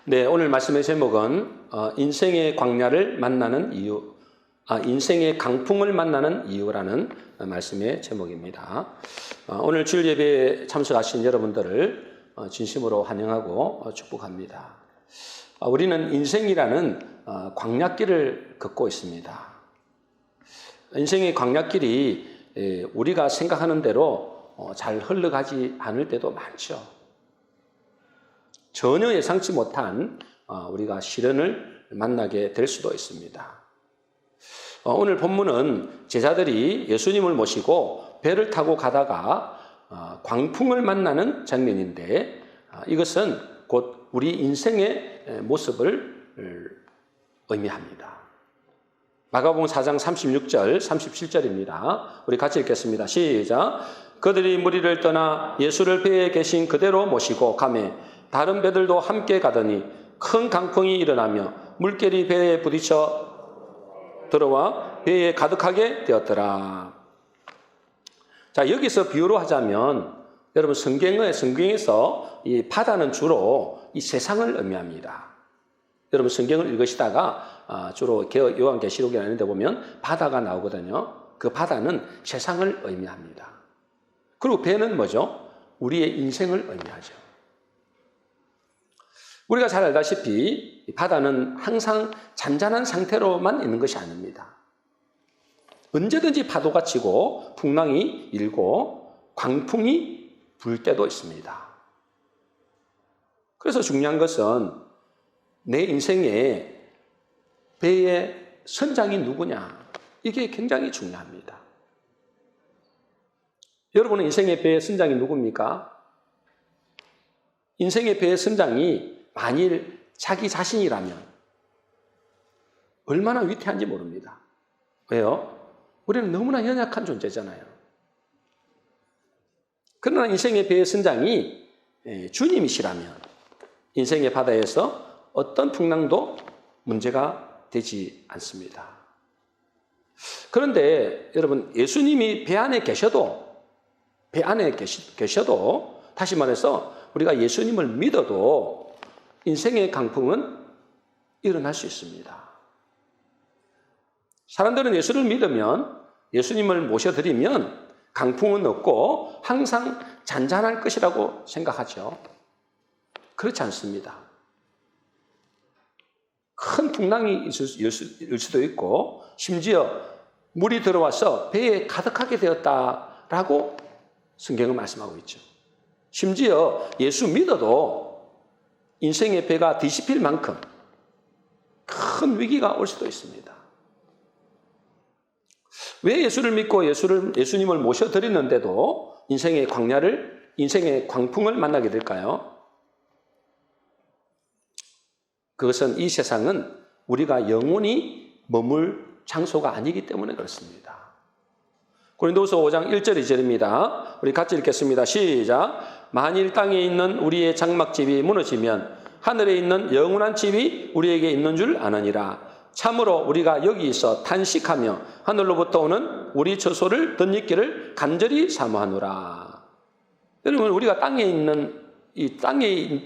네, 오늘 말씀의 제목은 인생의 광야를 만나는 이유, 인생의 강풍을 만나는 이유라는 말씀의 제목입니다. 오늘 주일 예배에 참석하신 여러분들을 진심으로 환영하고 축복합니다. 우리는 인생이라는 광야길을 걷고 있습니다. 인생의 광야길이 우리가 생각하는 대로 잘 흘러가지 않을 때도 많죠. 전혀 예상치 못한 우리가 시련을 만나게 될 수도 있습니다. 오늘 본문은 제자들이 예수님을 모시고 배를 타고 가다가 광풍을 만나는 장면인데 이것은 곧 우리 인생의 모습을 의미합니다. 마가복음 4장 36절, 37절입니다. 우리 같이 읽겠습니다. 시작. 그들이 무리를 떠나 예수를 배에 계신 그대로 모시고 가매 다른 배들도 함께 가더니 큰 강풍이 일어나며 물결이 배에 부딪혀 들어와 배에 가득하게 되었더라. 자, 여기서 비유로 하자면 여러분 성경에서 이 바다는 주로 이 세상을 의미합니다. 여러분 성경을 읽으시다가 주로 요한계시록에 나오는 데 보면 바다가 나오거든요. 그 바다는 세상을 의미합니다. 그리고 배는 뭐죠? 우리의 인생을 의미하죠. 우리가 잘 알다시피 바다는 항상 잔잔한 상태로만 있는 것이 아닙니다. 언제든지 파도가 치고 풍랑이 일고 광풍이 불 때도 있습니다. 그래서 중요한 것은 내 인생에 배의 선장이 누구냐, 이게 굉장히 중요합니다. 여러분은 인생의 배의 선장이 누굽니까? 인생의 배의 선장이 만일 자기 자신이라면 얼마나 위태한지 모릅니다. 왜요? 우리는 너무나 연약한 존재잖아요. 그러나 인생의 배의 선장이 주님이시라면 인생의 바다에서 어떤 풍랑도 문제가 되지 않습니다. 그런데 여러분 예수님이 배 안에 계셔도 다시 말해서 우리가 예수님을 믿어도 인생의 강풍은 일어날 수 있습니다. 사람들은 예수를 믿으면 예수님을 모셔드리면 강풍은 없고 항상 잔잔할 것이라고 생각하죠. 그렇지 않습니다. 큰 풍랑이 있을 수도 있고 심지어 물이 들어와서 배에 가득하게 되었다라고 성경은 말씀하고 있죠. 심지어 예수 믿어도 인생의 배가 뒤집힐 만큼 큰 위기가 올 수도 있습니다. 왜 예수를 믿고 예수님을 모셔드리는데도 인생의 광풍을 만나게 될까요? 그것은 이 세상은 우리가 영원히 머물 장소가 아니기 때문에 그렇습니다. 고린도후서 5장 1절 2절입니다. 우리 같이 읽겠습니다. 시작. 만일 땅에 있는 우리의 장막집이 무너지면 하늘에 있는 영원한 집이 우리에게 있는 줄 아느니라. 참으로 우리가 여기 있어 탄식하며 하늘로부터 오는 우리 처소를 덧입기를 간절히 사모하노라. 여러분 우리가 땅에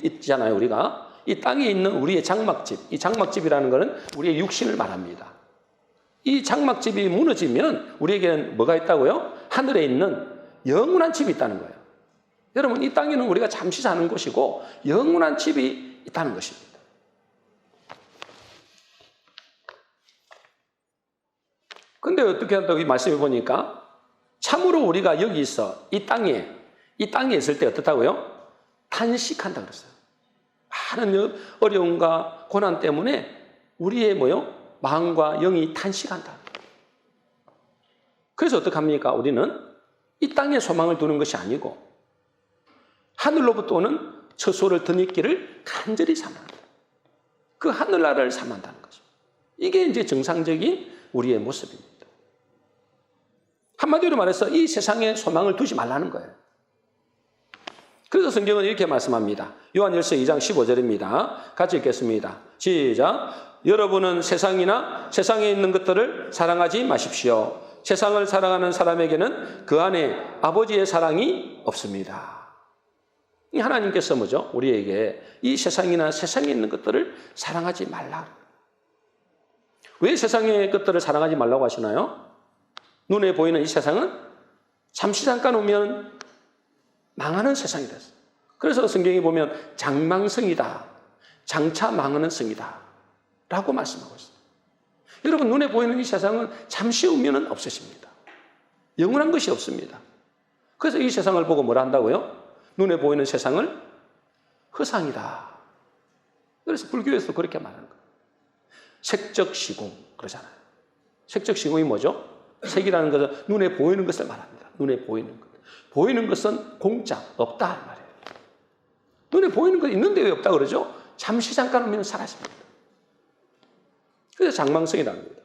있잖아요. 우리가 이 땅에 있는 우리의 장막집, 이 장막집이라는 것은 우리의 육신을 말합니다. 이 장막집이 무너지면 우리에게는 뭐가 있다고요? 하늘에 있는 영원한 집이 있다는 거예요. 여러분 이 땅에는 우리가 잠시 사는 곳이고 영원한 집이 있다는 것입니다. 근데 어떻게 한다고 이 말씀을 보니까 참으로 우리가 여기 있어 이 땅에 있을 때 어떻다고요? 탄식한다 그랬어요. 많은 어려움과 고난 때문에 우리의 마음과 영이 탄식한다. 그래서 어떡합니까? 우리는 이 땅에 소망을 두는 것이 아니고 하늘로부터 오는 처소를 덧입기를 간절히 사모한다. 그 하늘나라를 사모한다는 거죠. 이게 이제 정상적인 우리의 모습입니다. 한마디로 말해서 이 세상에 소망을 두지 말라는 거예요. 그래서 성경은 이렇게 말씀합니다. 요한일서 2장 15절입니다. 같이 읽겠습니다. 시작. 여러분은 세상에 있는 것들을 사랑하지 마십시오. 세상을 사랑하는 사람에게는 그 안에 아버지의 사랑이 없습니다. 하나님께서 뭐죠? 우리에게 이 세상이나 세상에 있는 것들을 사랑하지 말라. 왜 세상의 것들을 사랑하지 말라고 하시나요? 눈에 보이는 이 세상은 잠시 잠깐 오면 망하는 세상이 됐어요. 그래서 성경에 보면 장망성이다. 장차 망하는 성이다. 라고 말씀하고 있어요. 여러분, 눈에 보이는 이 세상은 잠시 오면은 없으십니다. 영원한 것이 없습니다. 그래서 이 세상을 보고 뭐라 한다고요? 눈에 보이는 세상을 허상이다. 그래서 불교에서 그렇게 말하는 거예요. 색적 시공 그러잖아요. 색적 시공이 뭐죠? 색이라는 것은 눈에 보이는 것을 말합니다. 눈에 보이는 것. 보이는 것은 공짜, 없다 말이에요. 눈에 보이는 것 있는데 왜 없다 그러죠? 잠시 잠깐 오면 사라집니다. 그래서 장망성이라는 겁니다.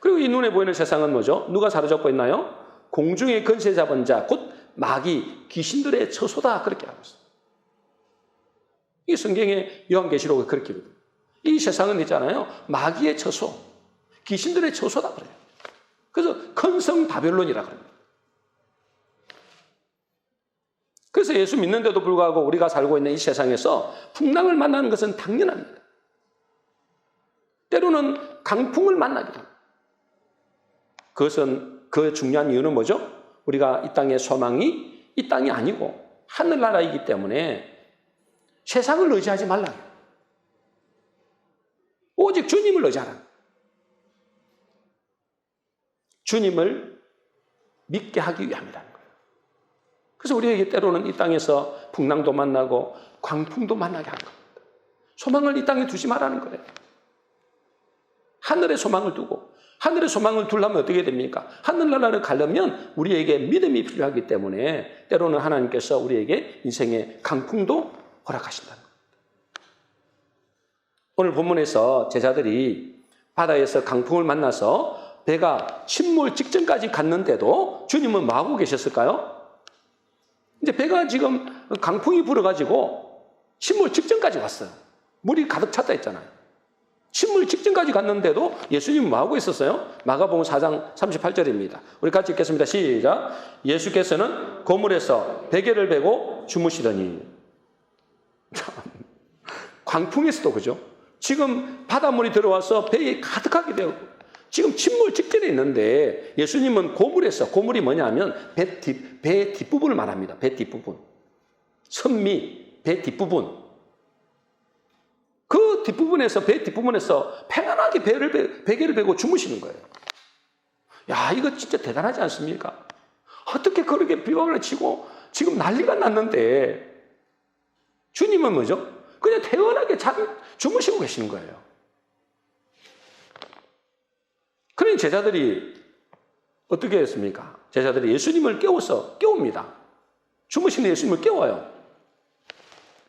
그리고 이 눈에 보이는 세상은 뭐죠? 누가 사로잡고 있나요? 공중의 권세 잡은 자, 곧 마귀, 귀신들의 처소다. 그렇게 하고 있어요. 이 성경의 요한계시록에 그렇게 이루어요. 이 세상은 있잖아요. 마귀의 처소, 귀신들의 처소다. 그래요. 그래서 큰 성 바벨론이라 그럽니다. 그래서 예수 믿는데도 불구하고 우리가 살고 있는 이 세상에서 풍랑을 만나는 것은 당연합니다. 때로는 강풍을 만나기도 합니다. 그것은 그 중요한 이유는 뭐죠? 우리가 이 땅의 소망이 이 땅이 아니고 하늘나라이기 때문에 세상을 의지하지 말라. 오직 주님을 의지하라. 주님을 믿게 하기 위함이라는 거예요. 그래서 우리에게 때로는 이 땅에서 풍랑도 만나고 광풍도 만나게 하는 겁니다. 소망을 이 땅에 두지 말라는 거예요. 하늘에 소망을 두고, 하늘의 소망을 두려면 어떻게 됩니까? 하늘나라를 가려면 우리에게 믿음이 필요하기 때문에 때로는 하나님께서 우리에게 인생의 강풍도 허락하신다는 겁니다. 오늘 본문에서 제자들이 바다에서 강풍을 만나서 배가 침몰 직전까지 갔는데도 주님은 뭐 하고 계셨을까요? 이제 배가 지금 강풍이 불어가지고 침몰 직전까지 왔어요. 물이 가득 찼다 했잖아요. 침몰 직전까지 갔는데도 예수님은 뭐 하고 있었어요? 마가복음 4장 38절입니다. 우리 같이 읽겠습니다. 시작. 예수께서는 고물에서 베개를 베고 주무시더니. 광풍에서도 그죠? 지금 바닷물이 들어와서 배에 가득하게 되고 지금 침몰 직전에 있는데 예수님은 고물에서, 고물이 뭐냐면 배 뒷부분을 말합니다. 배 뒷부분. 선미, 배 뒷부분. 그 뒷부분에서, 배 뒷부분에서 편안하게 베개를 베고 주무시는 거예요. 야, 이거 진짜 대단하지 않습니까? 어떻게 그렇게 비방을 치고 지금 난리가 났는데 주님은 뭐죠? 그냥 태연하게 주무시고 계시는 거예요. 그러니 제자들이 어떻게 했습니까? 제자들이 예수님을 깨웁니다. 주무시는 예수님을 깨워요.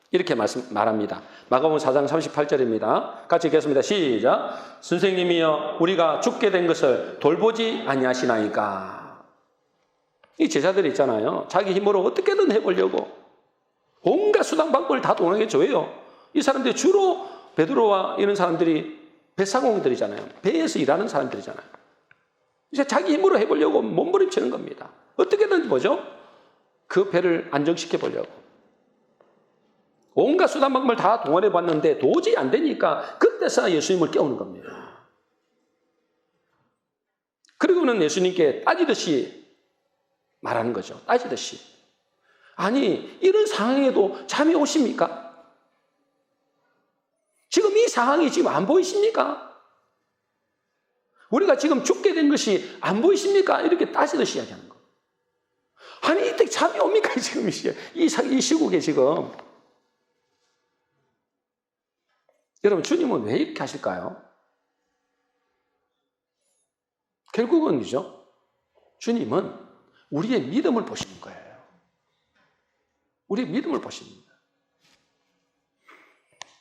이렇게 말합니다. 마가복음 4장 38절입니다. 같이 읽겠습니다. 시작. 선생님이여, 우리가 죽게 된 것을 돌보지 아니하시나이까. 이 제자들이 있잖아요. 자기 힘으로 어떻게든 해보려고 온갖 수단 방법을 다 동원해 줘요. 이 사람들이 주로 베드로와 이런 사람들이 배사공들이잖아요. 배에서 일하는 사람들이잖아요. 이제 자기 힘으로 해보려고 몸부림치는 겁니다. 어떻게든 뭐죠? 그 배를 안정시켜 보려고. 온갖 수단 방법을 다 동원해 봤는데 도저히 안 되니까 그때서 예수님을 깨우는 겁니다. 그리고는 예수님께 따지듯이 말하는 거죠. 따지듯이. 아니, 이런 상황에도 잠이 오십니까? 지금 이 상황이 지금 안 보이십니까? 우리가 지금 죽게 된 것이 안 보이십니까? 이렇게 따지듯이 이야기하는 거. 아니, 이때 잠이 옵니까? 지금 이 시국에 지금. 여러분, 주님은 왜 이렇게 하실까요? 결국은요, 주님은 우리의 믿음을 보시는 거예요. 우리의 믿음을 보십니다.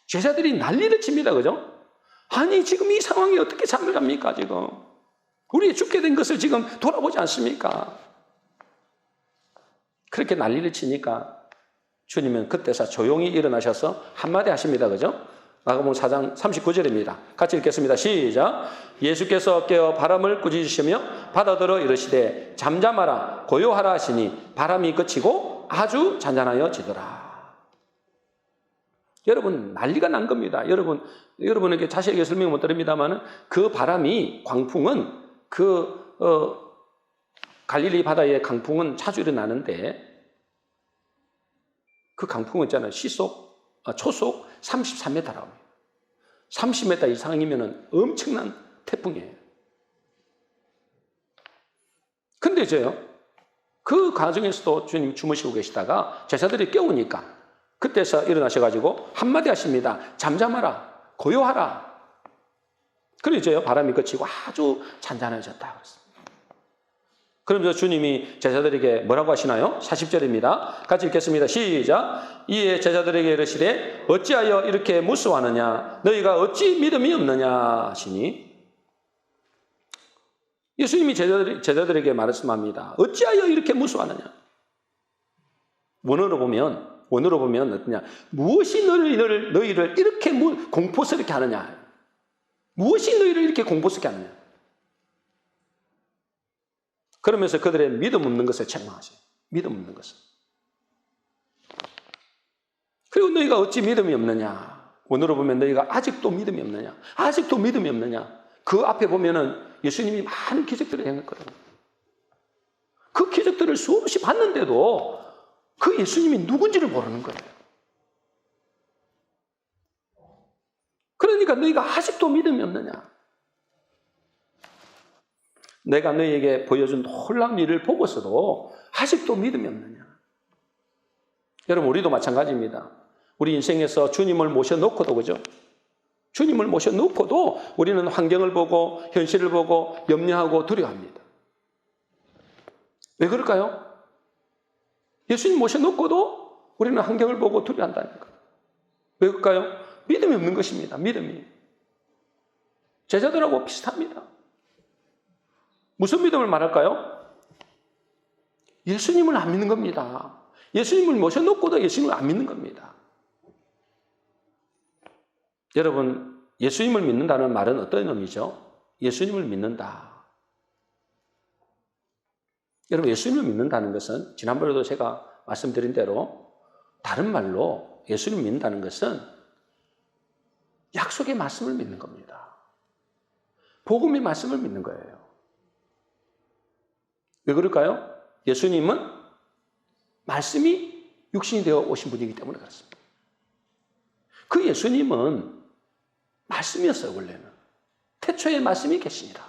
제자들이 난리를 칩니다. 그죠? 아니, 지금 이 상황이 어떻게 잠을 잡니까, 지금? 우리 죽게 된 것을 지금 돌아보지 않습니까? 그렇게 난리를 치니까 주님은 그때서 조용히 일어나셔서 한마디 하십니다. 그죠? 마가복음 4장 39절입니다. 같이 읽겠습니다. 시작. 예수께서 깨어 바람을 꾸짖으시며 바다더러 이르시되 잠잠하라 고요하라 하시니 바람이 그치고 아주 잔잔하여지더라. 여러분, 난리가 난 겁니다. 여러분에게 자세하게 설명 못 드립니다만 그 바람이, 광풍은 갈릴리 바다의 강풍은 자주 일어나는데 그 강풍은 있잖아요. 초속 33m라고 합니다. 30m 이상이면 엄청난 태풍이에요. 근데 그 과정에서도 주님 주무시고 계시다가 제자들이 깨우니까 그때서 일어나셔가지고 한마디 하십니다. 잠잠하라, 고요하라. 그러죠. 바람이 그치고 아주 잔잔해졌다 그랬습니다. 그러면서 주님이 제자들에게 뭐라고 하시나요? 40절입니다. 같이 읽겠습니다. 시작. 이에 제자들에게 이르시되 어찌하여 이렇게 무수하느냐? 너희가 어찌 믿음이 없느냐 하시니, 예수님이 제자들에게 말씀합니다. 어찌하여 이렇게 무수하느냐? 원어로 보면 어떠냐? 무엇이 너희를 이렇게 공포스럽게 하느냐? 무엇이 너희를 이렇게 공포스럽게 하느냐? 그러면서 그들의 믿음 없는 것을 책망하세요. 믿음 없는 것을. 그리고 너희가 어찌 믿음이 없느냐? 원어로 보면 너희가 아직도 믿음이 없느냐? 아직도 믿음이 없느냐? 그 앞에 보면은 예수님이 많은 기적들을 행했거든요. 그 기적들을 수없이 봤는데도 그 예수님이 누군지를 모르는 거예요. 그러니까 너희가 아직도 믿음이 없느냐? 내가 너희에게 보여준 놀라운 일을 보고서도 아직도 믿음이 없느냐? 여러분, 우리도 마찬가지입니다. 우리 인생에서 주님을 모셔놓고도, 그죠? 주님을 모셔놓고도 우리는 환경을 보고 현실을 보고 염려하고 두려워합니다. 왜 그럴까요? 예수님 모셔놓고도 우리는 환경을 보고 두려워한다니까. 왜 그럴까요? 믿음이 없는 것입니다. 믿음이. 제자들하고 비슷합니다. 무슨 믿음을 말할까요? 예수님을 안 믿는 겁니다. 예수님을 모셔놓고도 예수님을 안 믿는 겁니다. 여러분, 예수님을 믿는다는 말은 어떤 의미죠? 예수님을 믿는다. 여러분, 예수님을 믿는다는 것은 지난번에도 제가 말씀드린 대로 다른 말로 예수님을 믿는다는 것은 약속의 말씀을 믿는 겁니다. 복음의 말씀을 믿는 거예요. 왜 그럴까요? 예수님은 말씀이 육신이 되어 오신 분이기 때문에 그렇습니다. 그 예수님은 말씀이었어요, 원래는. 태초에 말씀이 계시니라.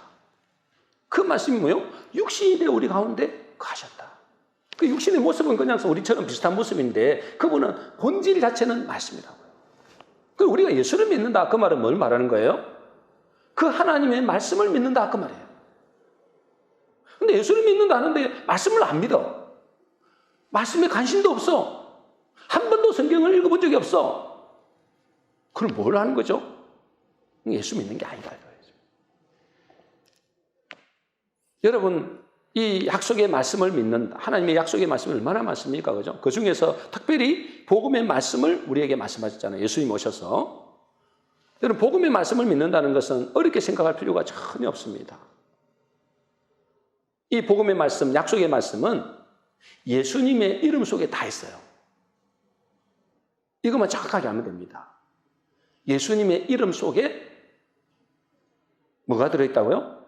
그 말씀이 뭐요? 육신이 되어 우리 가운데 가셨다. 그 육신의 모습은 그냥 우리처럼 비슷한 모습인데 그분은 본질 자체는 말씀이라고요. 그 우리가 예수를 믿는다, 그 말은 뭘 말하는 거예요? 그 하나님의 말씀을 믿는다, 그 말이에요. 근데 예수를 믿는다 하는데 말씀을 안 믿어. 말씀에 관심도 없어. 한 번도 성경을 읽어본 적이 없어. 그럼 뭘 하는 거죠? 예수 믿는 게 아니다. 여러분, 이 약속의 말씀을 믿는, 하나님의 약속의 말씀이 얼마나 많습니까? 그죠? 그 중에서 특별히 복음의 말씀을 우리에게 말씀하셨잖아요. 예수님 오셔서. 여러분, 복음의 말씀을 믿는다는 것은 어렵게 생각할 필요가 전혀 없습니다. 이 복음의 말씀, 약속의 말씀은 예수님의 이름 속에 다 있어요. 이것만 정확하게 하면 됩니다. 예수님의 이름 속에 뭐가 들어있다고요?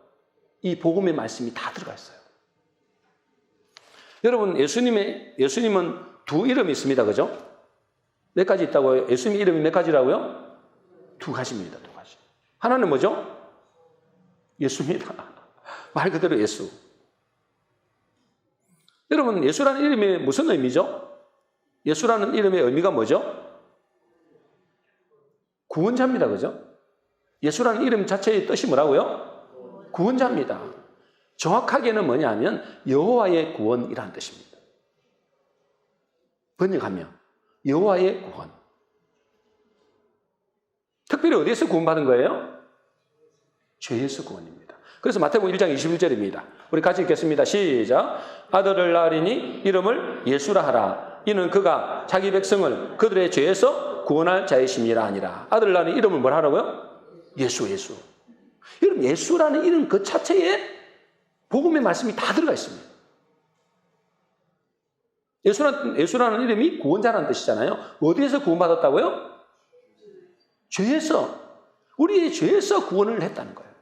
이 복음의 말씀이 다 들어가 있어요. 여러분, 예수님은 두 이름이 있습니다. 그죠? 몇 가지 있다고요? 예수님 이름이 몇 가지라고요? 두 가지입니다. 두 가지. 하나는 뭐죠? 예수입니다. 말 그대로 예수. 여러분, 예수라는 이름이 무슨 의미죠? 예수라는 이름의 의미가 뭐죠? 구원자입니다. 그죠? 예수라는 이름 자체의 뜻이 뭐라고요? 구원자입니다. 정확하게는 뭐냐면 여호와의 구원이라는 뜻입니다. 번역하면 여호와의 구원. 특별히 어디에서 구원받은 거예요? 죄에서 구원입니다. 그래서 마태복음 1장 21절입니다. 우리 같이 읽겠습니다. 시작. 아들을 낳으리니 이름을 예수라 하라. 이는 그가 자기 백성을 그들의 죄에서 구원할 자이심이라 하니라. 아들을 낳으니 이름을 뭘 하라고요? 예수. 여러분, 예수라는 이름 그 자체에 복음의 말씀이 다 들어가 있습니다. 예수라는 이름이 구원자라는 뜻이잖아요. 어디에서 구원받았다고요? 죄에서. 우리의 죄에서 구원을 했다는 거예요.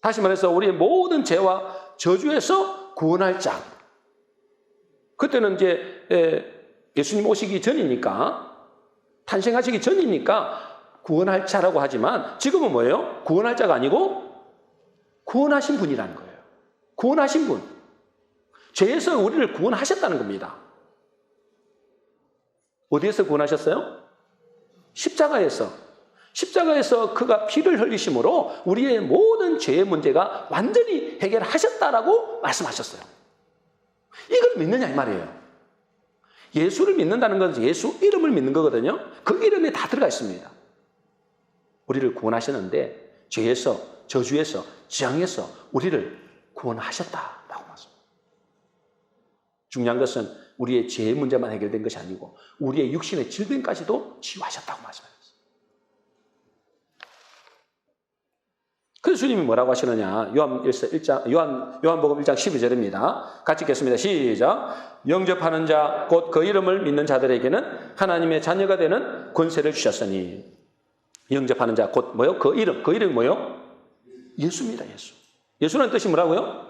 다시 말해서 우리의 모든 죄와 저주에서 구원할 자. 그때는 이제 예수님 오시기 전이니까, 탄생하시기 전이니까 구원할 자라고 하지만 지금은 뭐예요? 구원할 자가 아니고 구원하신 분이라는 거예요. 구원하신 분. 죄에서 우리를 구원하셨다는 겁니다. 어디에서 구원하셨어요? 십자가에서. 십자가에서 그가 피를 흘리심으로 우리의 모든 죄의 문제가 완전히 해결하셨다라고 말씀하셨어요. 이걸 믿느냐 이 말이에요. 예수를 믿는다는 것은 예수 이름을 믿는 거거든요. 그 이름에 다 들어가 있습니다. 우리를 구원하셨는데 죄에서, 저주에서, 재앙에서 우리를 구원하셨다라고 말씀합니다. 중요한 것은 우리의 죄의 문제만 해결된 것이 아니고 우리의 육신의 질병까지도 치유하셨다고 말씀합니다. 그래서 주님이 뭐라고 하시느냐? 요한복음 1장 12절입니다. 같이 읽겠습니다. 시작. 영접하는 자, 곧 그 이름을 믿는 자들에게는 하나님의 자녀가 되는 권세를 주셨으니. 영접하는 자, 곧 뭐요? 그 이름이 뭐요? 예수입니다. 예수. 예수라는 뜻이 뭐라고요?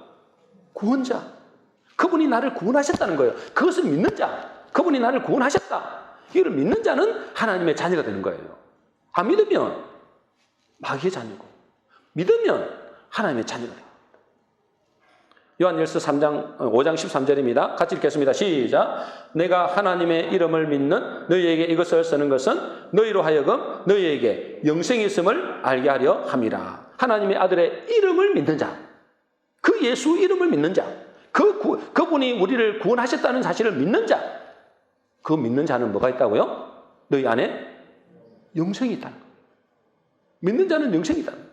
구원자. 그분이 나를 구원하셨다는 거예요. 그것을 믿는 자, 그분이 나를 구원하셨다. 이를 믿는 자는 하나님의 자녀가 되는 거예요. 안 믿으면 마귀의 자녀고, 믿으면 하나님의 자녀가 됩니다. 요한일서 5장 13절입니다. 같이 읽겠습니다. 시작. 내가 하나님의 이름을 믿는 너희에게 이것을 쓰는 것은 너희로 하여금 너희에게 영생이 있음을 알게 하려 함이라. 하나님의 아들의 이름을 믿는 자, 그 예수 이름을 믿는 자, 그분이 우리를 구원하셨다는 사실을 믿는 자, 그 믿는 자는 뭐가 있다고요? 너희 안에 영생이 있다는 거예요. 믿는 자는 영생이 있다는 거예요.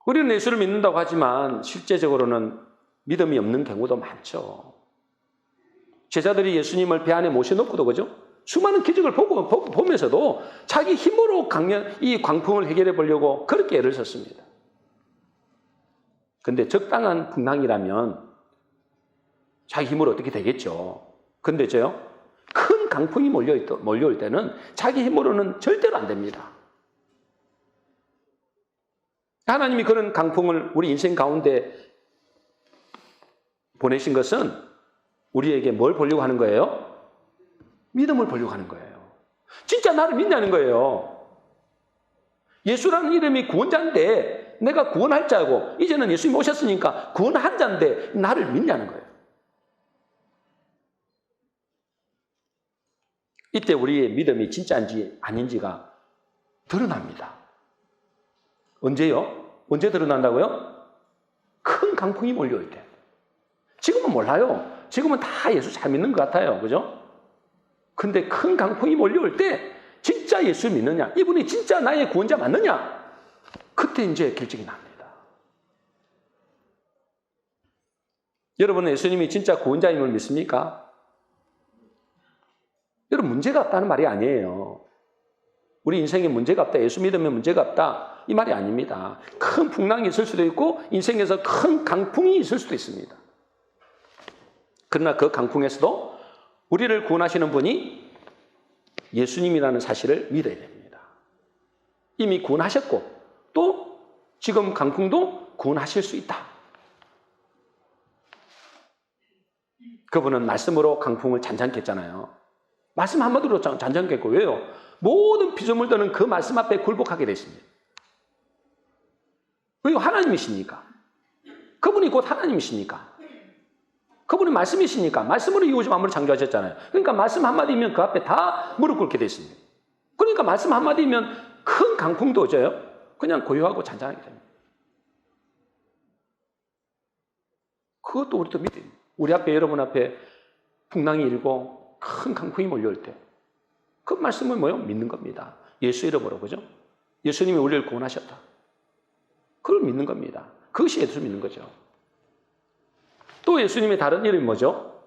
우리는 예수를 믿는다고 하지만 실제적으로는 믿음이 없는 경우도 많죠. 제자들이 예수님을 배 안에 모셔놓고도 그죠? 수많은 기적을 보면서도 자기 힘으로 이 광풍을 해결해 보려고 그렇게 애를 썼습니다. 근데 적당한 풍랑이라면 자기 힘으로 어떻게 되겠죠. 근데 큰 강풍이 몰려올 때는 자기 힘으로는 절대로 안 됩니다. 하나님이 그런 강풍을 우리 인생 가운데 보내신 것은 우리에게 뭘 보려고 하는 거예요? 믿음을 보려고 하는 거예요. 진짜 나를 믿냐는 거예요. 예수라는 이름이 구원자인데 내가 구원할 자고 이제는 예수님 오셨으니까 구원한 자인데 나를 믿냐는 거예요. 이때 우리의 믿음이 진짜인지 아닌지가 드러납니다. 언제요? 언제 드러난다고요? 큰 강풍이 몰려올 때. 지금은 몰라요. 지금은 다 예수 잘 믿는 것 같아요. 그죠? 근데 큰 강풍이 몰려올 때 진짜 예수 믿느냐? 이분이 진짜 나의 구원자 맞느냐? 그때 이제 결정이 납니다. 여러분은 예수님이 진짜 구원자임을 믿습니까? 여러분 문제가 없다는 말이 아니에요. 우리 인생에 문제가 없다, 예수 믿으면 문제가 없다, 이 말이 아닙니다. 큰 풍랑이 있을 수도 있고 인생에서 큰 강풍이 있을 수도 있습니다. 그러나 그 강풍에서도 우리를 구원하시는 분이 예수님이라는 사실을 믿어야 됩니다. 이미 구원하셨고 또 지금 강풍도 구원하실 수 있다. 그분은 말씀으로 강풍을 잔잔케 했잖아요. 말씀 한마디로 잔잔케 했고, 왜요? 모든 피조물들은 그 말씀 앞에 굴복하게 됐습니다. 왜요? 하나님이시니까. 그분이 곧 하나님이시니까. 그분이 말씀이시니까. 말씀으로 이 우주 만물을 창조하셨잖아요. 그러니까 말씀 한마디면 그 앞에 다 무릎 꿇게 됐습니다. 그러니까 말씀 한마디면 큰 강풍도 오져요. 그냥 고요하고 잔잔하게 됩니다. 그것도 우리도 믿어요. 우리 앞에, 여러분 앞에 풍랑이 일고 큰 강풍이 몰려올 때 그 말씀을 뭐요? 믿는 겁니다. 예수 이름으로, 그죠? 예수님이 우리를 구원하셨다. 그걸 믿는 겁니다. 그것이 예수 믿는 거죠. 또 예수님의 다른 이름이 뭐죠?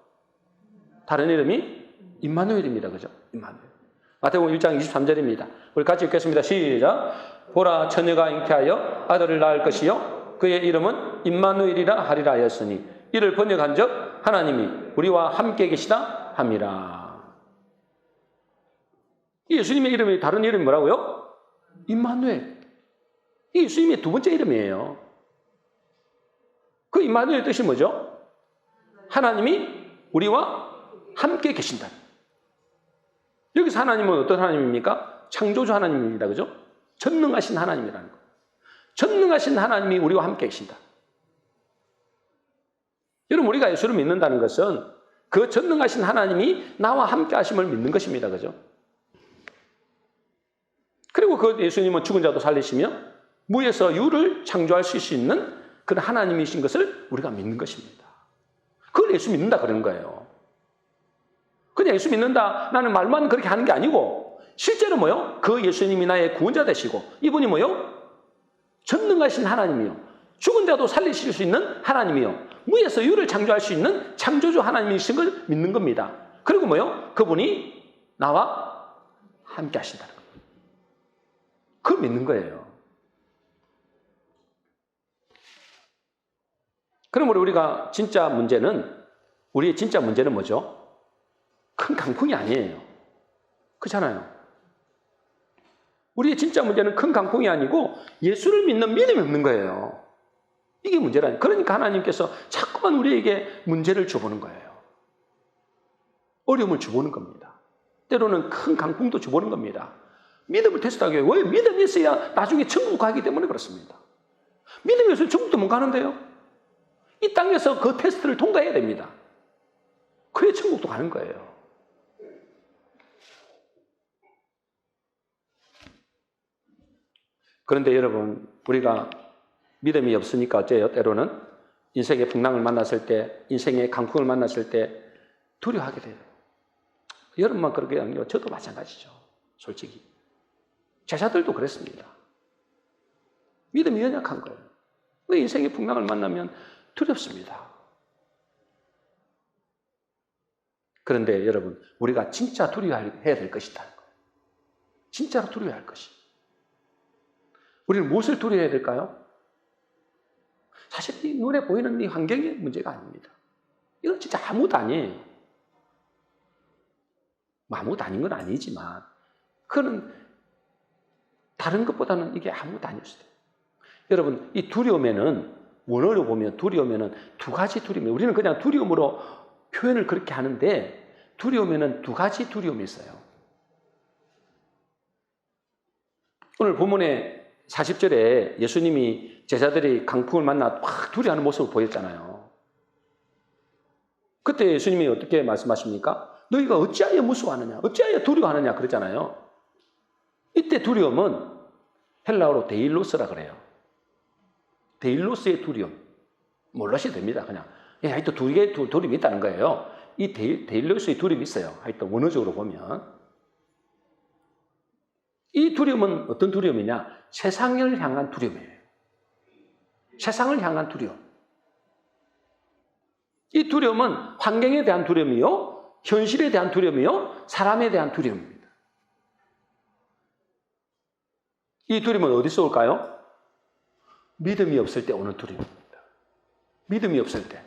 다른 이름이 임마누엘입니다. 그죠? 임마누엘. 마태복음 1장 23절입니다. 우리 같이 읽겠습니다. 시작. 보라, 처녀가 잉태하여 아들을 낳을 것이요 그의 이름은 임마누엘이라 하리라 하였으니 이를 번역한 적 하나님이 우리와 함께 계시다 함이라. 예수님의 이름이 다른 이름이 뭐라고요? 임마누엘. 이 예수님의 두 번째 이름이에요. 그 임마누엘 뜻이 뭐죠? 하나님이 우리와 함께 계신다. 여기서 하나님은 어떤 하나님입니까? 창조주 하나님입니다. 그죠? 전능하신 하나님이라는 거. 전능하신 하나님이 우리와 함께 계신다. 여러분, 우리가 예수를 믿는다는 것은 그 전능하신 하나님이 나와 함께 하심을 믿는 것입니다. 그죠? 그리고 그 예수님은 죽은 자도 살리시며 무에서 유를 창조할 수 있는 그런 하나님이신 것을 우리가 믿는 것입니다. 그걸 예수 믿는다 그러는 거예요. 그냥 예수 믿는다, 나는 말만 그렇게 하는 게 아니고 실제로 뭐요? 그 예수님이 나의 구원자 되시고 이분이 뭐요? 전능하신 하나님이요. 죽은 자도 살리실 수 있는 하나님이요. 무에서 유를 창조할 수 있는 창조주 하나님이신 걸 믿는 겁니다. 그리고 뭐요? 그분이 나와 함께 하신다는 겁니다. 그걸 믿는 거예요. 그러므로 우리가 진짜 문제는, 우리의 진짜 문제는 뭐죠? 큰 강풍이 아니에요. 그렇잖아요. 우리의 진짜 문제는 큰 강풍이 아니고 예수를 믿는 믿음이 없는 거예요. 이게 문제라니. 그러니까 하나님께서 자꾸만 우리에게 문제를 줘보는 거예요. 어려움을 줘보는 겁니다. 때로는 큰 강풍도 줘보는 겁니다. 믿음을 테스트하기 위해. 왜? 믿음이 있어야 나중에 천국 가기 때문에 그렇습니다. 믿음이 없으면 천국도 못 가는데요. 이 땅에서 그 테스트를 통과해야 됩니다. 그래야 천국도 가는 거예요. 그런데 여러분, 우리가 믿음이 없으니까 어째요? 때로는 인생의 풍랑을 만났을 때, 인생의 강풍을 만났을 때 두려워하게 돼요. 여러분만 그렇게 아니고 저도 마찬가지죠. 솔직히. 제자들도 그랬습니다. 믿음이 연약한 거예요. 왜 인생의 풍랑을 만나면 두렵습니다. 그런데 여러분, 우리가 진짜 두려워해야 될 것이다. 진짜로 두려워할 것이. 우리는 무엇을 두려워해야 될까요? 사실 이 눈에 보이는 이 환경의 문제가 아닙니다. 이건 진짜 아무것도 아니에요. 아무것도 아닌 건 아니지만 그거는 다른 것보다는 이게 아무것도 아닐 수도 있어요. 여러분, 이 두려움에는, 원어로 보면 두려움에는 두 가지 두려움이, 우리는 그냥 두려움으로 표현을 그렇게 하는데 두려움에는 두 가지 두려움이 있어요. 오늘 본문에 40절에 예수님이 제자들이 강풍을 만나 확 두려워하는 모습을 보였잖아요. 그때 예수님이 어떻게 말씀하십니까? 너희가 어찌하여 무서워하느냐? 어찌하여 두려워하느냐? 그러잖아요. 이때 두려움은 헬라어로 데일로스라 그래요. 데일로스의 두려움. 몰라셔도 됩니다. 그냥. 하여튼 두 개의 두려움이 있다는 거예요. 이 데일로스의 두려움이 있어요. 하여튼 원어적으로 보면. 이 두려움은 어떤 두려움이냐? 세상을 향한 두려움이에요. 세상을 향한 두려움. 이 두려움은 환경에 대한 두려움이요, 현실에 대한 두려움이요, 사람에 대한 두려움입니다. 이 두려움은 어디서 올까요? 믿음이 없을 때 오는 두려움입니다. 믿음이 없을 때.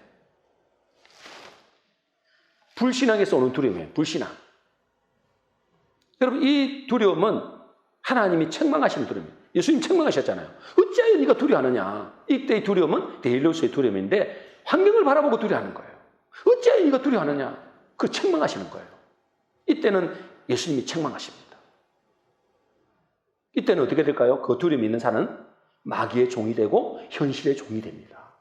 불신앙에서 오는 두려움이에요. 불신앙. 여러분, 이 두려움은 하나님이 책망하시는 두려움이에요. 예수님 책망하셨잖아요. 어찌하여 네가 두려워하느냐? 이때의 두려움은 데일로스의 두려움인데 환경을 바라보고 두려워하는 거예요. 어찌하여 네가 두려워하느냐? 그 책망하시는 거예요. 이때는 예수님이 책망하십니다. 이때는 어떻게 될까요? 그 두려움이 있는 자는 마귀의 종이 되고 현실의 종이 됩니다.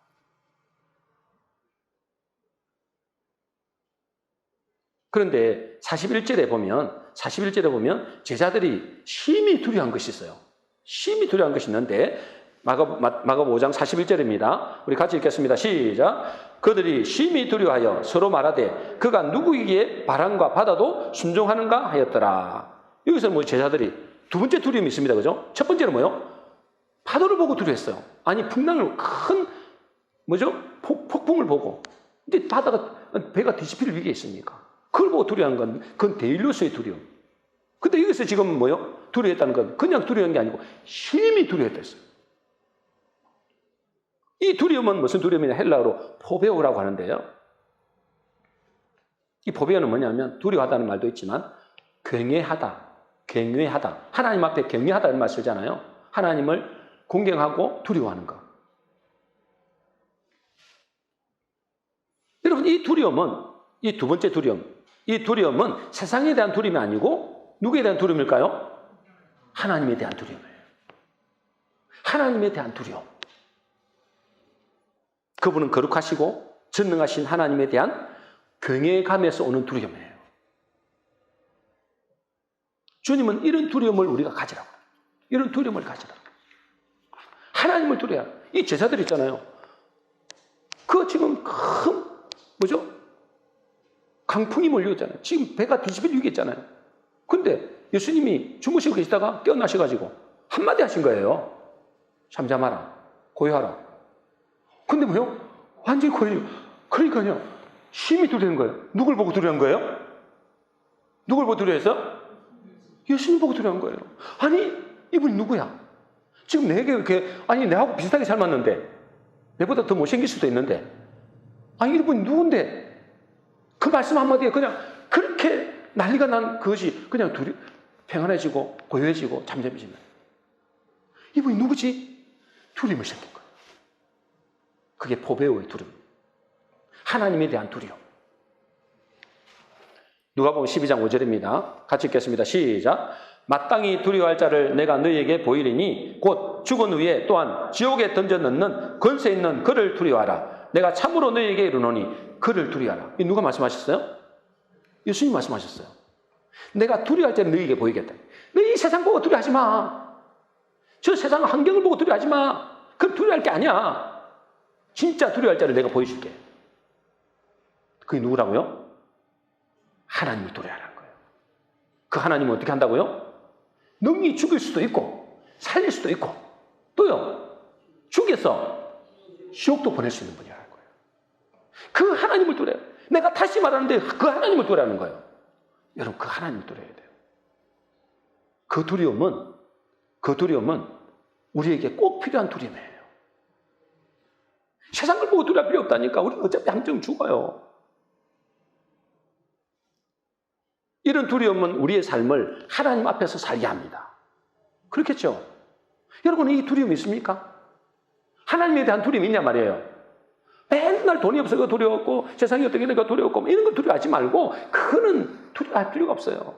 그런데 41절에 보면 제자들이 심히 두려워한 것이 있어요. 심히 두려워한 것이 있는데 마가복음 5장 41절입니다. 우리 같이 읽겠습니다. 시작. 그들이 심히 두려워하여 서로 말하되 그가 누구이기에 바람과 바다도 순종하는가 하였더라. 여기서 뭐 제자들이 두 번째 두려움이 있습니다. 그죠? 첫 번째는 뭐요? 파도를 보고 두려워했어요. 아니, 풍랑을 큰 폭풍을 보고. 근데 배가 뒤집힐 위기에 있습니까? 그걸 보고 두려워한 건 그건 데일로스의 두려움. 근데 여기서 지금 뭐요? 두려워했다는 건 그냥 두려운 게 아니고 심히 두려워했어요. 이 두려움은 무슨 두려움이냐? 헬라어로 포베오라고 하는데요. 이 포베오는 뭐냐면 두려워하다는 말도 있지만 경외하다, 경외하다. 하나님 앞에 경외하다는 말 쓰잖아요. 하나님을 공경하고 두려워하는 것. 여러분, 이 두려움은, 이 두 번째 두려움, 이 두려움은 세상에 대한 두려움이 아니고 누구에 대한 두려움일까요? 하나님에 대한 두려움이에요. 하나님에 대한 두려움. 그분은 거룩하시고 전능하신 하나님에 대한 경외감에서 오는 두려움이에요. 주님은 이런 두려움을 우리가 가지라고. 이런 두려움을 가지라고. 하나님을 두려워야. 이 제자들 있잖아요. 그 지금 큰 뭐죠? 강풍이 몰려오잖아요. 지금 배가 뒤집어지고 있잖아요. 근데 예수님이 주무시고 계시다가 깨어나셔가지고 한마디 하신 거예요. 잠잠하라. 고요하라. 근데 뭐요? 완전히 고요. 그러니까요. 심히 두려운 거예요. 누굴 보고 두려운 거예요? 누굴 보고 두려워했어? 예수님 보고 두려운 거예요. 아니, 이분이 누구야? 지금 내게 이렇게, 아니, 내하고 비슷하게 삶았는데, 내보다 더 못생길 수도 있는데, 아니, 이분이 누군데? 그 말씀 한마디에 그냥 그렇게 난리가 난 그것이 그냥 평안해지고, 고요해지고, 잠잠해지면. 이분이 누구지? 두려움이 생긴 거예요. 그게 포베오의 두려움. 하나님에 대한 두려움. 누가복음 12장 5절입니다. 같이 읽겠습니다. 시작. 마땅히 두려워할 자를 내가 너희에게 보이리니 곧 죽은 후에 또한 지옥에 던져 넣는 권세 있는 그를 두려워하라. 내가 참으로 너희에게 이르노니 그를 두려워하라. 이 누가 말씀하셨어요? 예수님 말씀하셨어요. 내가 두려워할 자를 너희에게 보이겠다. 너희 이 세상 보고 두려워하지 마. 저 세상 환경을 보고 두려워하지 마. 그럼 두려워할 게 아니야. 진짜 두려워할 자를 내가 보여줄게. 그게 누구라고요? 하나님을 두려워하라는 거예요. 그 하나님은 어떻게 한다고요? 능히 죽일 수도 있고 살릴 수도 있고 또요 죽여서 지옥도 보낼 수 있는 분이라는 거예요. 그 하나님을 두려워해요. 내가 다시 말하는데 그 하나님을 두려워하는 거예요. 여러분, 그 하나님을 두려워해야 돼요. 그 두려움은 우리에게 꼭 필요한 두려움이에요. 세상을 보고 두려울 필요 없다니까. 우리는 어차피 한쯤 죽어요. 이런 두려움은 우리의 삶을 하나님 앞에서 살게 합니다. 그렇겠죠? 여러분은 이 두려움이 있습니까? 하나님에 대한 두려움이 있냐 말이에요. 맨날 돈이 없어서 두려웠고 세상이 어떻게 되니까 두려웠고 이런 걸 두려워하지 말고 그거는 두려워할 필요가 없어요.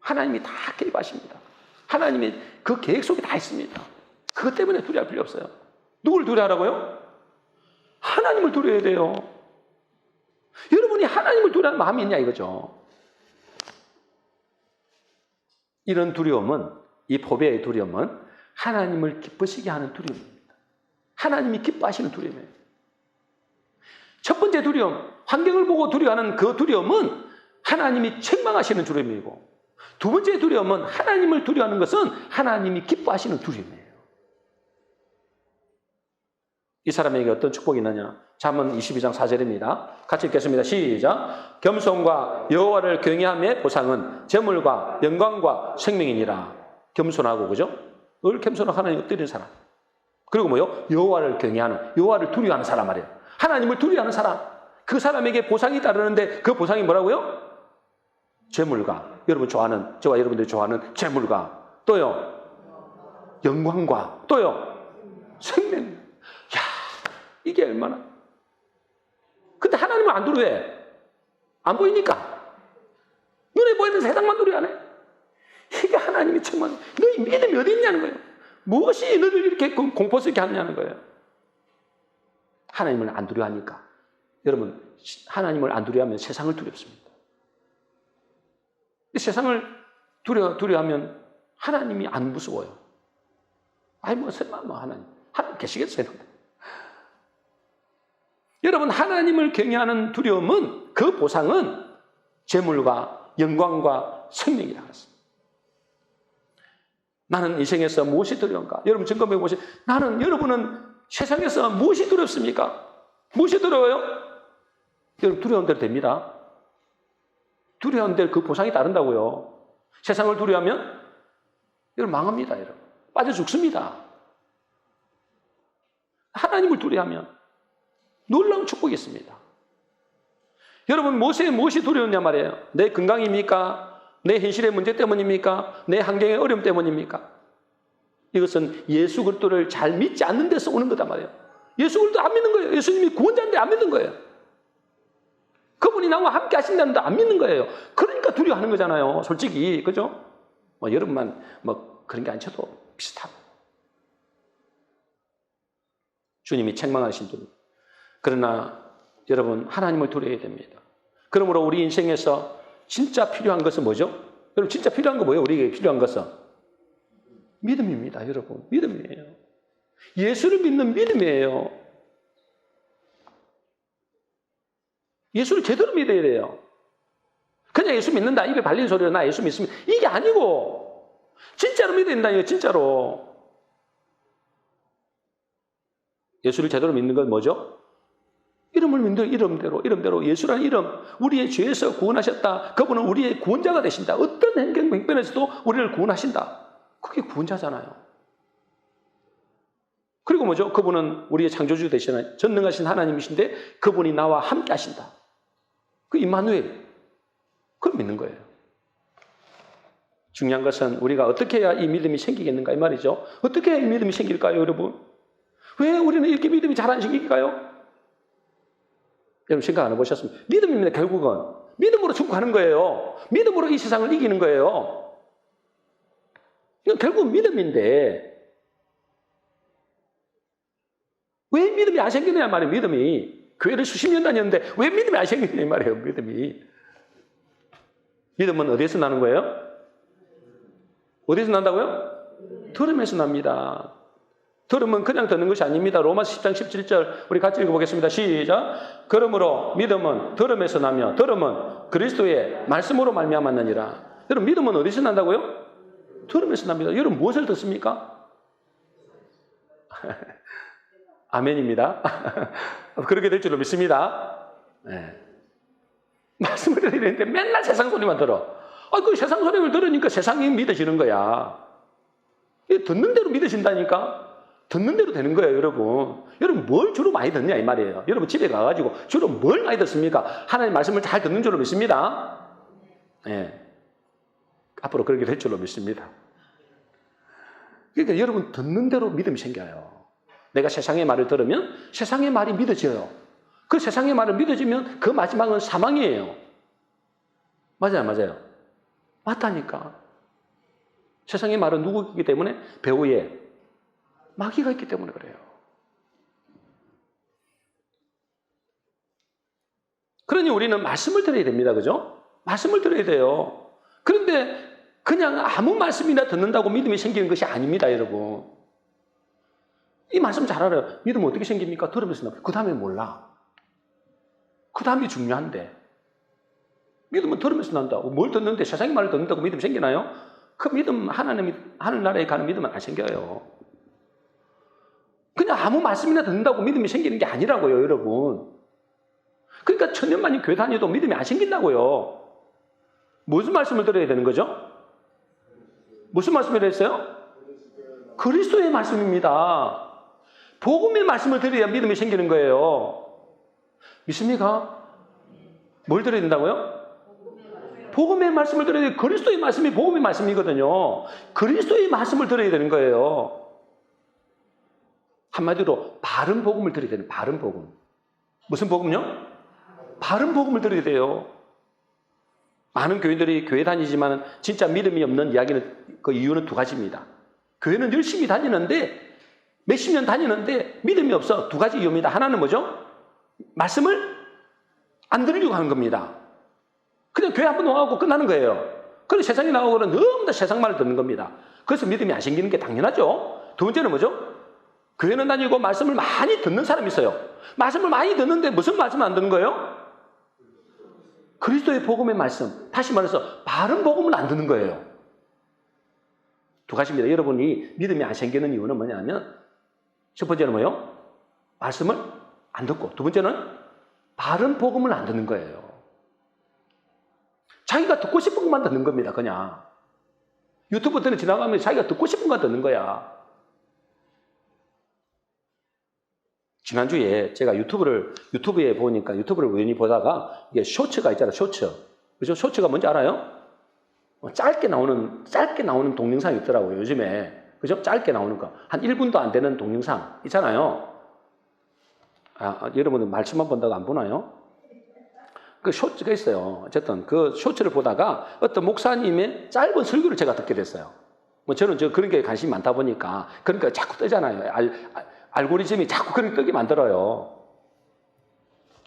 하나님이 다 개입하십니다. 하나님의 그 계획 속에 다 있습니다. 그것 때문에 두려워할 필요 없어요. 누굴 두려워하라고요? 하나님을 두려워해야 돼요. 여러분이 하나님을 두려워하는 마음이 있냐 이거죠. 이런 두려움은, 이 포베의 두려움은 하나님을 기쁘시게 하는 두려움입니다. 하나님이 기뻐하시는 두려움이에요. 첫 번째 두려움, 환경을 보고 두려워하는 그 두려움은 하나님이 책망하시는 두려움이고, 두 번째 두려움은 하나님을 두려워하는 것은 하나님이 기뻐하시는 두려움이에요. 이 사람에게 어떤 축복이 있느냐? 잠언 22장 4절입니다. 같이 읽겠습니다. 시작. 겸손과 여호와를 경외함의 보상은 재물과 영광과 생명이니라. 겸손하고, 그죠? 늘 겸손하고 하나님 엎드리는 사람. 그리고 뭐요? 여호와를 경외하는, 여호와를 두려워하는 사람 말이에요. 하나님을 두려워하는 사람. 그 사람에게 보상이 따르는데 그 보상이 뭐라고요? 재물과, 여러분 좋아하는, 저와 여러분들이 좋아하는 재물과, 또요 영광과, 또요 생명. 야, 이게 얼마나. 근데 하나님은 안 두려워해. 안 보이니까. 눈에 보이는 세상만 두려워하네. 이게 하나님이 정말 너희 믿음이 어디 있냐는 거예요. 무엇이 너를 이렇게 공포스럽게 하느냐는 거예요. 하나님을 안 두려워하니까. 여러분, 하나님을 안 두려워하면 세상을 두렵습니다. 세상을 두려워하면 하나님이 안 무서워요. 아이, 뭐, 설마, 하나님 계시겠어요? 여러분, 하나님을 경외하는 두려움은, 그 보상은 재물과 영광과 생명이라고 했습니다. 나는 이 생에서 무엇이 두려운가? 여러분 점검해 보세요. 여러분은 세상에서 무엇이 두렵습니까? 무엇이 두려워요? 여러분 두려운 대로 됩니다. 두려운 대로 그 보상이 따른다고요. 세상을 두려워하면 여러분 망합니다. 여러분 빠져 죽습니다. 하나님을 두려워하면 놀라운 축복이 있습니다. 여러분, 모세의 무엇이 두려웠냐 말이에요. 내 건강입니까? 내 현실의 문제 때문입니까? 내 환경의 어려움 때문입니까? 이것은 예수 그리스도를 잘 믿지 않는 데서 오는 거단 말이에요. 예수 그리스도 안 믿는 거예요. 예수님이 구원자인데 안 믿는 거예요. 그분이 나와 함께 하신다는데 안 믿는 거예요. 그러니까 두려워하는 거잖아요. 솔직히. 그죠? 여러분만 그런 게 안 쳐도 비슷하고. 주님이 책망하신 분. 그러나 여러분, 하나님을 두려워야 됩니다. 그러므로 우리 인생에서 진짜 필요한 것은 뭐죠? 여러분, 진짜 필요한 거 뭐예요? 우리에게 필요한 것은? 믿음입니다, 여러분. 믿음이에요. 예수를 믿는 믿음이에요. 예수를 제대로 믿어야 돼요. 그냥 예수 믿는다, 입에 발린 소리로 나 예수 믿습니다, 이게 아니고 진짜로 믿어야 된다니요. 진짜로. 예수를 제대로 믿는 건 뭐죠? 이름을 믿는 이름대로 예수라는 이름, 우리의 죄에서 구원하셨다. 그분은 우리의 구원자가 되신다. 어떤 행편에서도 우리를 구원하신다. 그게 구원자잖아요. 그리고 뭐죠? 그분은 우리의 창조주 되시는 전능하신 하나님이신데 그분이 나와 함께 하신다. 그 임마누엘. 그걸 믿는 거예요. 중요한 것은 우리가 어떻게 해야 이 믿음이 생기겠는가 이 말이죠. 어떻게 해야 이 믿음이 생길까요, 여러분? 왜 우리는 이렇게 믿음이 잘 안 생길까요? 여러분 생각 안 해보셨습니까? 믿음입니다. 결국은 믿음으로 축복하는 거예요. 믿음으로 이 세상을 이기는 거예요. 이건 결국 믿음인데 왜 믿음이 안 생기느냐 말이에요. 믿음이 교회를 수십 년 다녔는데 왜 믿음이 안 생기느냐 말이에요. 믿음은 어디에서 나는 거예요? 어디에서 난다고요? 들음에서 납니다. 들음은 그냥 듣는 것이 아닙니다. 로마서 10장 17절 우리 같이 읽어보겠습니다. 시작. 그러므로 믿음은 들음에서 나며 들음은 그리스도의 말씀으로 말미암았느니라. 여러분, 믿음은 어디서 난다고요? 들음에서 납니다. 여러분, 무엇을 듣습니까? 아멘입니다. 그렇게 될 줄로 믿습니다. 네. 말씀을 들어야 되는데 맨날 세상 소리만 들어. 그 세상 소리를 들으니까 세상이 믿어지는 거야. 듣는 대로 믿어진다니까. 듣는 대로 되는 거예요, 여러분. 여러분, 뭘 주로 많이 듣냐 이 말이에요. 여러분 집에 가가지고 주로 뭘 많이 듣습니까? 하나님 말씀을 잘 듣는 줄로 믿습니다. 네. 앞으로 그렇게 될 줄로 믿습니다. 그러니까 여러분, 듣는 대로 믿음이 생겨요. 내가 세상의 말을 들으면 세상의 말이 믿어져요. 그 세상의 말을 믿어지면 그 마지막은 사망이에요. 맞아요? 맞다니까. 세상의 말은 누구이기 때문에? 배후에 마귀가 있기 때문에 그래요. 그러니 우리는 말씀을 들어야 됩니다. 그죠? 말씀을 들어야 돼요. 그런데 그냥 아무 말씀이나 듣는다고 믿음이 생기는 것이 아닙니다, 여러분. 이 말씀 잘 알아요. 믿음은 어떻게 생깁니까? 들으면서 나와요. 그 다음에 몰라. 그 다음이 중요한데. 믿음은 들으면서 난다고. 뭘 듣는데 세상의 말을 듣는다고 믿음이 생기나요? 그 믿음, 하늘나라에 가는 믿음은 안 생겨요. 그냥 아무 말씀이나 듣는다고 믿음이 생기는 게 아니라고요, 여러분. 그러니까 천년만년 교회 다녀도 믿음이 안 생긴다고요. 무슨 말씀을 들어야 되는 거죠? 무슨 말씀을 했어요? 그리스도의 말씀입니다. 복음의 말씀을 들어야 믿음이 생기는 거예요. 믿습니까? 뭘 들어야 된다고요? 복음의 말씀을 들어야 돼요. 그리스도의 말씀이 복음의 말씀이거든요. 그리스도의 말씀을 들어야 되는 거예요. 한마디로 바른 복음을 들어야 되는 바른 복음. 무슨 복음요? 바른 복음을 들어야 돼요. 많은 교인들이 교회 다니지만 진짜 믿음이 없는 이야기는 그 이유는 두 가지입니다. 교회는 열심히 다니는데 몇십 년 다니는데 믿음이 없어. 두 가지 이유입니다. 하나는 뭐죠? 말씀을 안 들으려고 하는 겁니다. 그냥 교회 한번 와갖고 끝나는 거예요. 그래서 세상에 나오고는 너무 다 세상 말을 듣는 겁니다. 그래서 믿음이 안 생기는 게 당연하죠. 두 번째는 뭐죠? 교회는 다니고 말씀을 많이 듣는 사람이 있어요. 말씀을 많이 듣는데 무슨 말씀 안 듣는 거예요? 그리스도의 복음의 말씀. 다시 말해서 바른 복음을 안 듣는 거예요. 두 가지입니다. 여러분이 믿음이 안 생기는 이유는 뭐냐면 첫 번째는 뭐예요? 말씀을 안 듣고, 두 번째는 바른 복음을 안 듣는 거예요. 자기가 듣고 싶은 것만 듣는 겁니다. 그냥 유튜브 때는 지나가면 자기가 듣고 싶은 것 듣는 거야. 지난주에 제가 유튜브에 보니까 유튜브를 우연히 보다가 이게 쇼츠가 있잖아요. 쇼츠. 그죠? 쇼츠가 뭔지 알아요? 짧게 나오는 동영상이 있더라고요. 요즘에. 그죠? 짧게 나오는 거. 한 1분도 안 되는 동영상 있잖아요. 여러분은 말씀만 본다고 안 보나요? 그 쇼츠가 있어요. 어쨌든 그 쇼츠를 보다가 어떤 목사님의 짧은 설교를 제가 듣게 됐어요. 뭐 저는 그런 게 관심이 많다 보니까 그러니까 자꾸 뜨잖아요. 알고리즘이 자꾸 그렇게 뜨게 만들어요.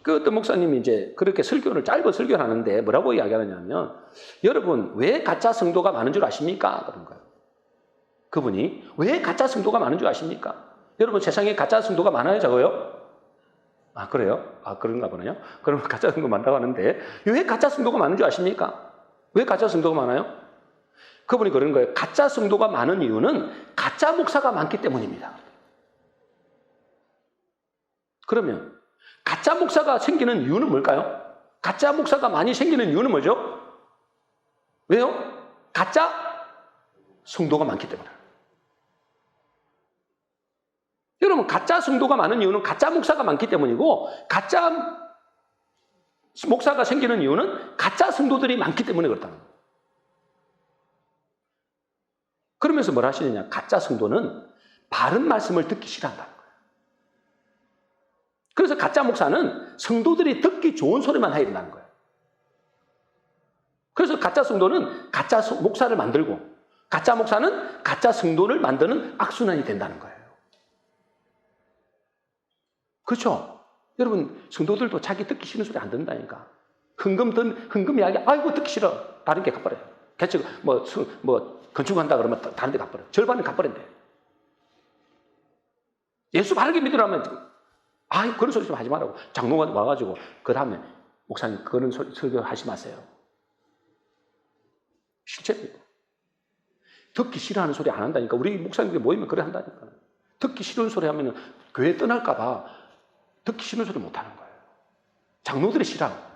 그 어떤 목사님이 이제 그렇게 짧은 설교를 하는데 뭐라고 이야기하느냐면, 여러분 왜 가짜 성도가 많은 줄 아십니까? 그런 거예요. 그분이 왜 가짜 성도가 많은 줄 아십니까? 여러분 세상에 가짜 성도가 많아요, 적어요? 그래요? 그런가 보네요. 그러면 가짜 성도 많다고 하는데 왜 가짜 성도가 많은 줄 아십니까? 왜 가짜 성도가 많아요? 그분이 그런 거예요. 가짜 성도가 많은 이유는 가짜 목사가 많기 때문입니다. 그러면 가짜 목사가 생기는 이유는 뭘까요? 가짜 목사가 많이 생기는 이유는 뭐죠? 왜요? 가짜 성도가 많기 때문에. 여러분, 가짜 성도가 많은 이유는 가짜 목사가 많기 때문이고, 가짜 목사가 생기는 이유는 가짜 성도들이 많기 때문에 그렇다는 거예요. 그러면서 뭘 하시느냐? 가짜 성도는 바른 말씀을 듣기 싫어한다는 거예요. 그래서 가짜 목사는 성도들이 듣기 좋은 소리만 해야 된다는 거예요. 그래서 가짜 성도는 가짜 목사를 만들고, 가짜 목사는 가짜 성도를 만드는 악순환이 된다는 거예요. 그렇죠? 여러분, 성도들도 자기 듣기 싫은 소리 안 듣는다니까. 흥금 이야기, 아이고, 듣기 싫어. 다른 게 가버려요. 개척, 건축한다 그러면 다른 데 가버려요. 절반은 가버린대. 예수 바르게 믿으라면, 그런 소리 좀 하지 말라고. 장로가 와가지고, 그 다음에, 목사님, 그런 설교 하지 마세요. 실제입니다. 듣기 싫어하는 소리 안 한다니까. 우리 목사님들 모이면 그래 한다니까. 듣기 싫은 소리 하면 교회 떠날까봐 듣기 싫은 소리 못 하는 거예요. 장로들이 싫어하는 거예요.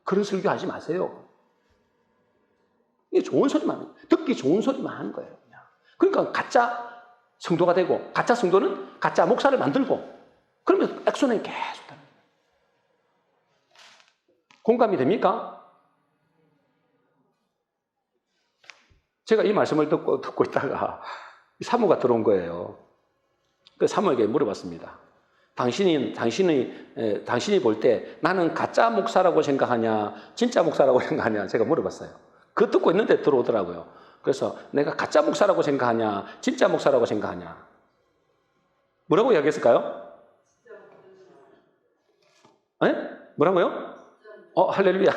그런 설교 하지 마세요. 이게 좋은 소리만, 듣기 좋은 소리만 하는 거예요. 그냥. 그러니까 가짜 성도가 되고, 가짜 성도는 가짜 목사를 만들고, 그러면 액션이 계속 되는 거예요. 공감이 됩니까? 제가 이 말씀을 듣고 있다가 사모가 들어온 거예요. 그래서 사모에게 물어봤습니다. 당신이 볼 때 나는 가짜 목사라고 생각하냐, 진짜 목사라고 생각하냐, 제가 물어봤어요. 그거 듣고 있는데 들어오더라고요. 그래서 내가 가짜 목사라고 생각하냐, 진짜 목사라고 생각하냐. 뭐라고 이야기했을까요? 뭐라고요? 할렐루야.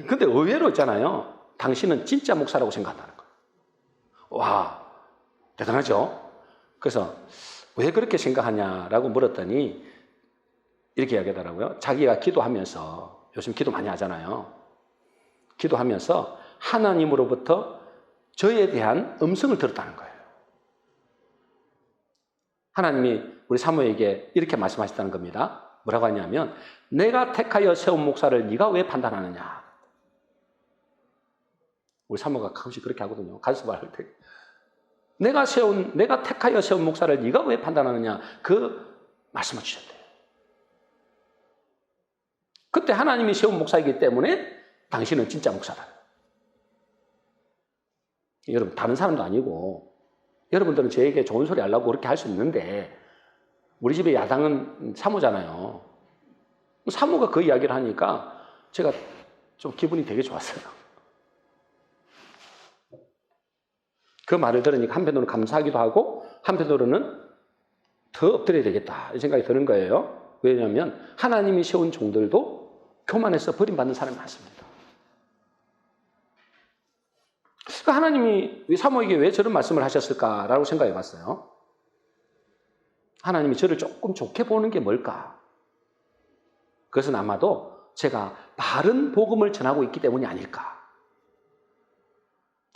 근데 의외로 있잖아요. 당신은 진짜 목사라고 생각한다는 거예요. 와, 대단하죠? 그래서 왜 그렇게 생각하냐라고 물었더니 이렇게 이야기하더라고요. 자기가 기도하면서, 요즘 기도 많이 하잖아요. 기도하면서 하나님으로부터 저에 대한 음성을 들었다는 거예요. 하나님이 우리 사모에게 이렇게 말씀하셨다는 겁니다. 뭐라고 하냐면, 내가 택하여 세운 목사를 네가 왜 판단하느냐. 우리 사모가 가끔씩 그렇게 하거든요. 가르쳐봐 할 때. 내가 택하여 세운 목사를 네가 왜 판단하느냐. 그 말씀을 주셨대요. 그때 하나님이 세운 목사이기 때문에 당신은 진짜 목사다. 여러분, 다른 사람도 아니고, 여러분들은 저에게 좋은 소리 하려고 그렇게 할 수 있는데, 우리 집에 야당은 사모잖아요. 사모가 그 이야기를 하니까 제가 좀 기분이 되게 좋았어요. 그 말을 들으니까 한편으로는 감사하기도 하고, 한편으로는 더 엎드려야 되겠다 이 생각이 드는 거예요. 왜냐하면 하나님이 세운 종들도 교만해서 버림받는 사람이 많습니다. 그러니까 하나님이 사모에게 왜 저런 말씀을 하셨을까라고 생각해 봤어요. 하나님이 저를 조금 좋게 보는 게 뭘까? 그것은 아마도 제가 바른 복음을 전하고 있기 때문이 아닐까?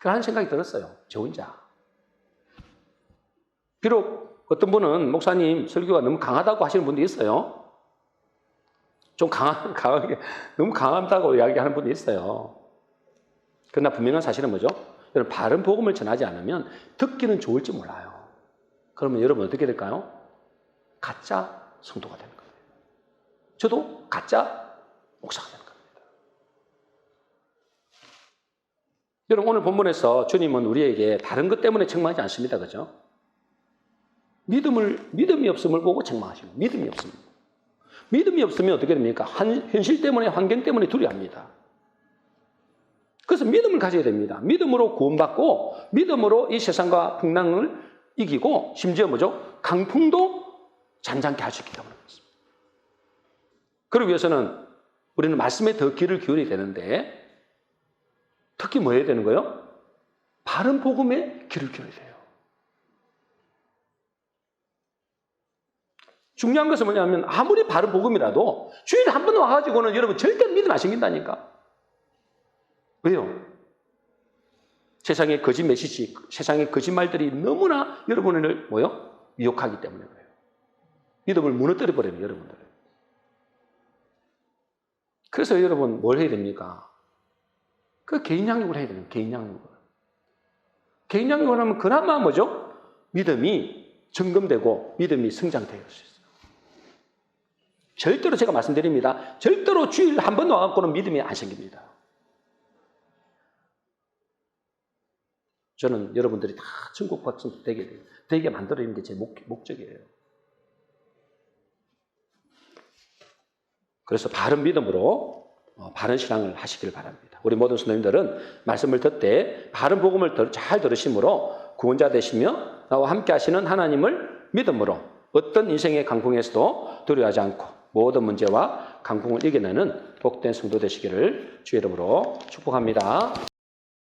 그런 생각이 들었어요. 저 혼자. 비록 어떤 분은 목사님 설교가 너무 강하다고 하시는 분도 있어요. 좀 강하게, 너무 강하다고 이야기하는 분도 있어요. 그러나 분명한 사실은 뭐죠? 여러분, 바른 복음을 전하지 않으면 듣기는 좋을지 몰라요. 그러면 여러분 어떻게 될까요? 가짜 성도가 되는 겁니다. 저도 가짜 목사가 되는 겁니다. 여러분 오늘 본문에서 주님은 우리에게 다른 것 때문에 책망하지 않습니다. 그죠? 믿음이 없음을 보고 책망하시고 믿음이 없습니다. 믿음이 없으면 어떻게 됩니까? 현실 때문에 환경 때문에 두려워합니다. 그래서 믿음을 가져야 됩니다. 믿음으로 구원받고 믿음으로 이 세상과 풍랑을 이기고 심지어 뭐죠? 강풍도 잔잔케 할 수 있기 때문에 그렇습니다. 그러기 위해서는 우리는 말씀에 더 귀를 기울여야 되는데 특히 뭐 해야 되는 거예요? 바른 복음에 귀를 기울여야 돼요. 중요한 것은 뭐냐면 아무리 바른 복음이라도 주일에 한 번 와가지고는 여러분 절대 믿음 안 생긴다니까. 왜요? 세상의 거짓 메시지, 세상의 거짓말들이 너무나 여러분을 미혹하기 때문에 그래요. 믿음을 무너뜨려 버려요, 여러분들. 그래서 여러분 뭘 해야 됩니까? 그 개인 양육을 해야 돼요, 개인 양육을. 개인 양육을 하면 그나마 뭐죠? 믿음이 점검되고 믿음이 성장될 수 있어요. 절대로 제가 말씀드립니다. 절대로 주일 한 번 와갖고는 믿음이 안 생깁니다. 저는 여러분들이 다 천국 백성 되게 만들어내는 게 제 목적이에요. 그래서 바른 믿음으로 바른 신앙을 하시길 바랍니다. 우리 모든 성도님들은 말씀을 듣되 바른 복음을 잘 들으심으로 구원자 되시며 나와 함께 하시는 하나님을 믿음으로 어떤 인생의 강풍에서도 두려워하지 않고 모든 문제와 강풍을 이겨내는 복된 성도 되시기를 주의 이름으로 축복합니다.